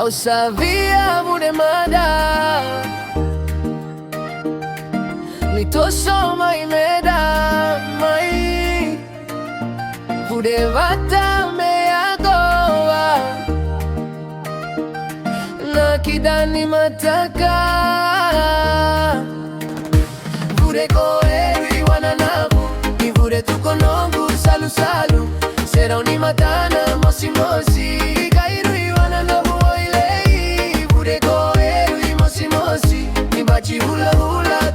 Au sabia bude mada Mitoso mai meda mai Bude vata me agoa Na kidani mataka Bude koeri wananabu Ivude tukonongu salu salu Serau ni matana mosi mosi Kairui wananabu oilei Bude koeri mosi mosi Nibachi hula hula